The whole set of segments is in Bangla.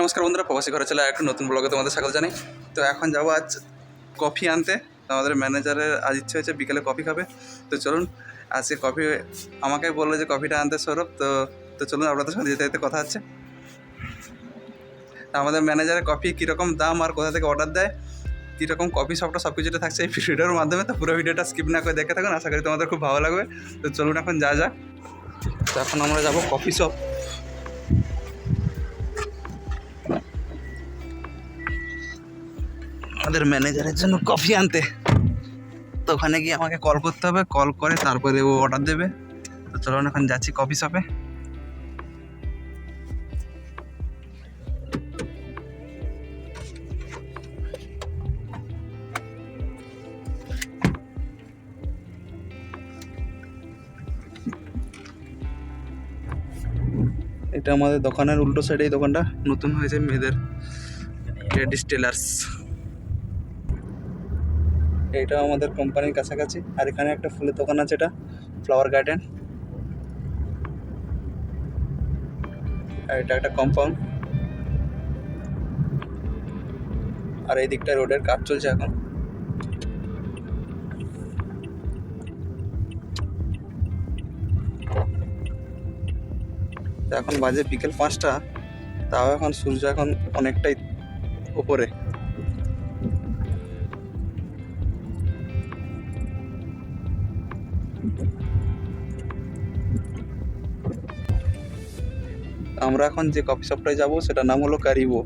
নমস্কার বন্ধুরা, প্রবাসী ঘরে চলে একটা নতুন ব্লগে তোমাদের স্বাগত জানাই। তো এখন যাবো আজ কফি আনতে। আমাদের ম্যানেজারের আজ ইচ্ছে হয়েছে বিকেলে কফি খাবে। তো চলুন, আজকে কফি আমাকে বললো যে কফিটা আনতে সৌরভ। তো তো চলুন, আপনাদের সাথে যেতে যেতে কথা হচ্ছে। আমাদের ম্যানেজারের কফি কীরকম দাম আর কোথা থেকে অর্ডার দেয়, কীরকম কফি শপটা সব কিছুটা থাকছে এই ভিডিওর মাধ্যমে। তো পুরো ভিডিওটা স্কিপ না করে দেখে থাকুন, আশা করি তোমাদের খুব ভালো লাগবে। তো চলুন এখন যা যাক। তো এখন আমরা যাবো কফি শপ। আমাদের ম্যানেজারের জন্য কফি আনতে। তো ওখানে গিয়ে আমাকে কল করতে হবে, কল করে তারপরে ও অর্ডার দেবে। তো চলুন এখন যাচ্ছি কফি শপে। এটা আমাদের দোকানের উল্টো সাইডে এই দোকানটা নতুন হয়েছে, মেয়েদের লেডিস টেলার্স। এইটা আমাদের কোম্পানির কাছাকাছি। আর এখানে একটা ফুলের দোকান আছে, এটা ফ্লাওয়ার গার্ডেন। আর এটা একটা কম্পাউন্ড। আর এই দিকটা রোডের কাজ চলছে এখন। এখন বাজে বিকেল 5টা, তাও এখন সূর্য এখন অনেকটাই উপরে। আমরা এখন যে কফি শপটায় যাবো সেটার নাম হলো কারিবো।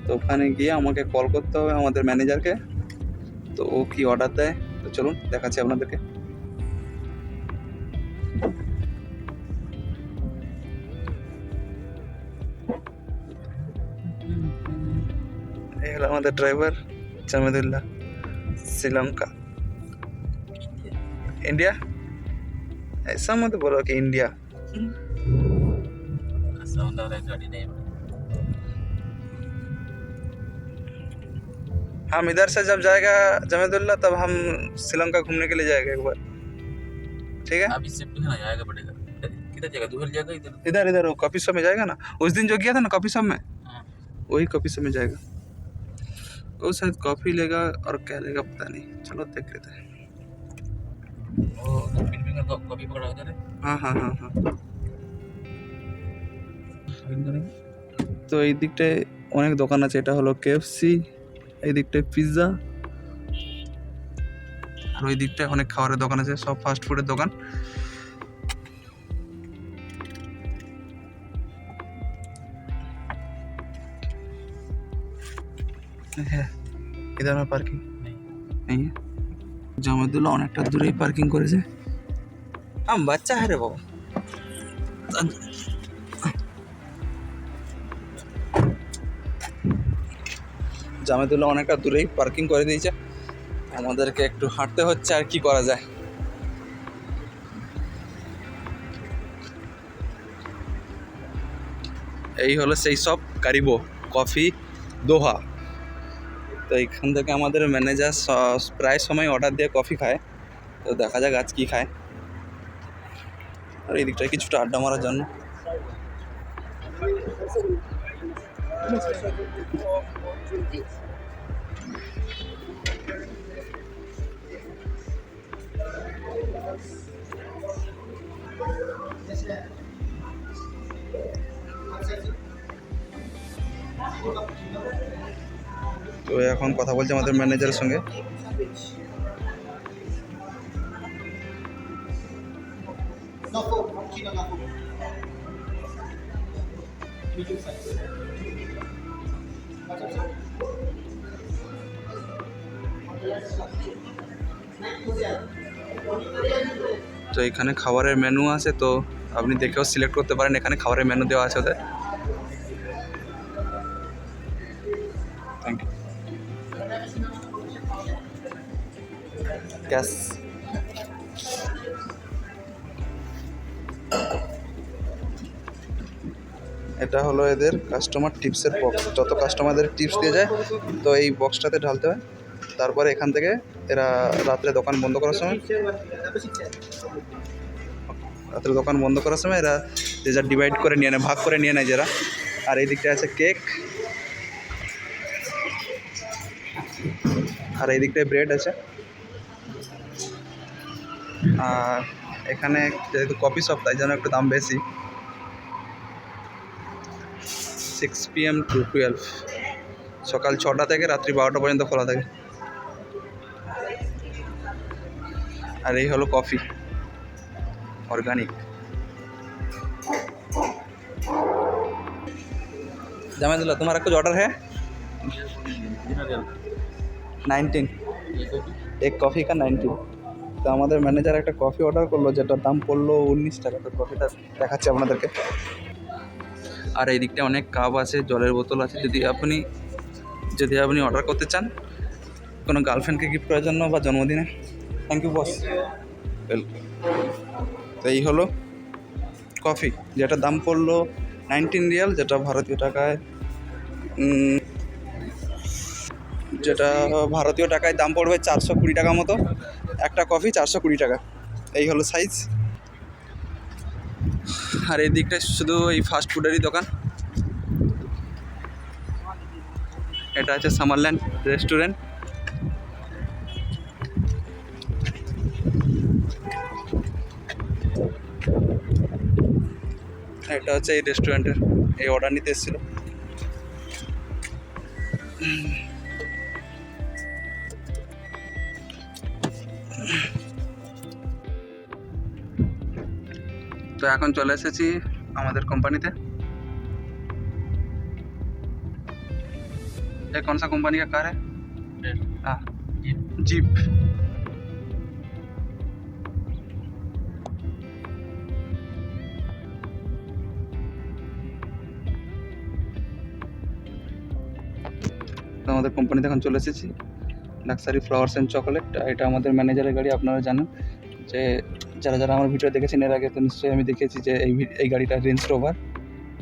তো ওখানে গিয়ে আমাকে কল করতে হবে আমাদের ম্যানেজারকে। তো ও কি অর্ডার দেয়, তো চলুন দেখাচ্ছি আপনাদেরকে। এই হলো আমাদের ড্রাইভার জামেদুল্লাহ, श्रीलंका। इंडिया ऐसा मत बोलो कि इंडिया। हम इधर से जब जाएगा जमेदुल्ला, तब हम श्रीलंका घूमने के लिए जाएगा एक बार, ठीक है? अभी शिफ्ट होना जाएगा पड़ेगा। किधर जाएगा? दूसरी जगह इधर। इधर इधर वो कॉफी शॉप में जाएगा ना, उस दिन जो गया था ना कॉफी शॉप में, हाँ। वही कॉफी शॉप में जाएगा। वो शायद कॉफी लेगा और क्या लेगा पता नहीं, चलो देख लेते हैं। वो पिन फिंगर कॉपी पकड़ा उधर है। हाँ हाँ हाँ हाँ। তো এই দিকটায় অনেক দোকান আছে। এটা হলো কেএফসি, এই দিকটায় পিৎজা, আর ওই দিকটায় অনেক খাবারের দোকান আছে, সব ফাস্ট ফুডের দোকান। হ্যাঁ, इधर में पार्किंग नहीं है। জামাতুল্লাহ অনেকটা দূরেই পার্কিং করেছে। বাচ্চা হ্যাঁ রে বাবা। জামাতুল্লাহ অনেকটা দূরেই পার্কিং করে দিয়েছে, আমাদেরকে একটু হাঁটতে হচ্ছে, আর কি করা যায়। এই হলো সেই সব কারিবো কফি দোহা। তো এইখান থেকে আমাদের ম্যানেজার প্রায় সময় অর্ডার দিয়ে কফি খায়। তো দেখা যাক আজ কী খায়। আর এই দিকটায় কিছুটা আড্ডা মারার জন্য। তো এখন কথা বলছি আমাদের ম্যানেজারের সঙ্গে। তো এখানে খাবারের মেনু আছে, তো আপনি দেখেও সিলেক্ট করতে পারেন। এখানে খাবারের মেনু দেওয়া আছে ওদের। Thank you. ক্যাশ। এটা হলো এদের কাস্টমার টিপসের বক্স। যত কাস্টমারদের টিপস দিয়ে যায় তো এই বক্সটাতে ঢালতে হয়। তারপরে এখান থেকে এরা রাত্রে দোকান বন্ধ করার সময় এরা যে যা ডিভাইড করে নিয়ে নেয়, ভাগ করে নিয়ে নেয় যারা, আর এই দিকটা আছে কেক, আর এই দিকটায় ব্রেড আছে। আর এখানে যেহেতু কফি শপ তাই জন্য একটু দাম বেশি। 6 PM to 12, সকাল 6টা থেকে রাত্রি 12টা পর্যন্ত খোলা থাকে। আর এই হলো কফি অর্গানিক। জামাইদুল্লাহ তোমার कुछ ऑर्डर है? 19 এক কফি का 19। তো আমাদের ম্যানেজার একটা কফি অর্ডার করলো যেটার দাম পড়লো 19 টাকা। তো কফিটা দেখাচ্ছি আপনাদেরকে। আর এই দিকটা অনেক কাপ আছে, জলের বোতল আছে। যদি আপনি অর্ডার করতে চান কোনো গার্লফ্রেন্ডকে গিফট করার জন্য বা জন্মদিনে। Thank you boss, welcome. তো এই হলো কফি, যেটার দাম পড়লো 19 রিয়াল, যেটা ভারতীয় টাকায় দাম পড়বে 420 টাকা মতো। একটা কফি 420 টাকা। এই হলো সাইজ। আর এই দিকটা শুধু এই ফাস্ট ফুডেরই দোকান। এটা আছে সামারল্যান্ড রেস্টুরেন্ট। এটা হচ্ছে এই রেস্টুরেন্টের, এই অর্ডার নিতে এসেছিল। তো এখন চলে এসেছি আমাদের কোম্পানিতে। ये कौन सा कंपनी का कार है? हाँ, जीप। তো আমাদের কোম্পানিতে এখন চলে এসেছি। Luxury flowers and chocolate. এটা আমাদের ম্যানেজারের গাড়ি। আপনারা জানেন যে যারা আমার ভিডিও দেখেছেন এর আগে, তো নিশ্চয়ই আমি দেখেছি যে এই গাড়িটা রেঞ্জ রোভার।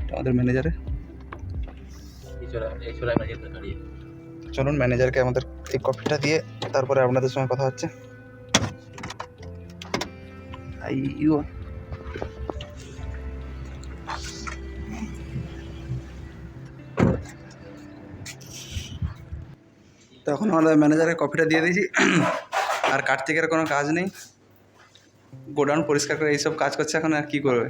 এটা আমাদের ম্যানেজারের। চলুন ম্যানেজারকে আমাদের এই কফিটা দিয়ে তারপরে আপনাদের সঙ্গে কথা হচ্ছে। তো এখন আমাদের ম্যানেজারের কফিটা দিয়ে দিয়েছি। আর কার্তিকের কোনো কাজ নেই, গোডাউন পরিষ্কার করে এইসব কাজ করছে এখন। আর কী করবে?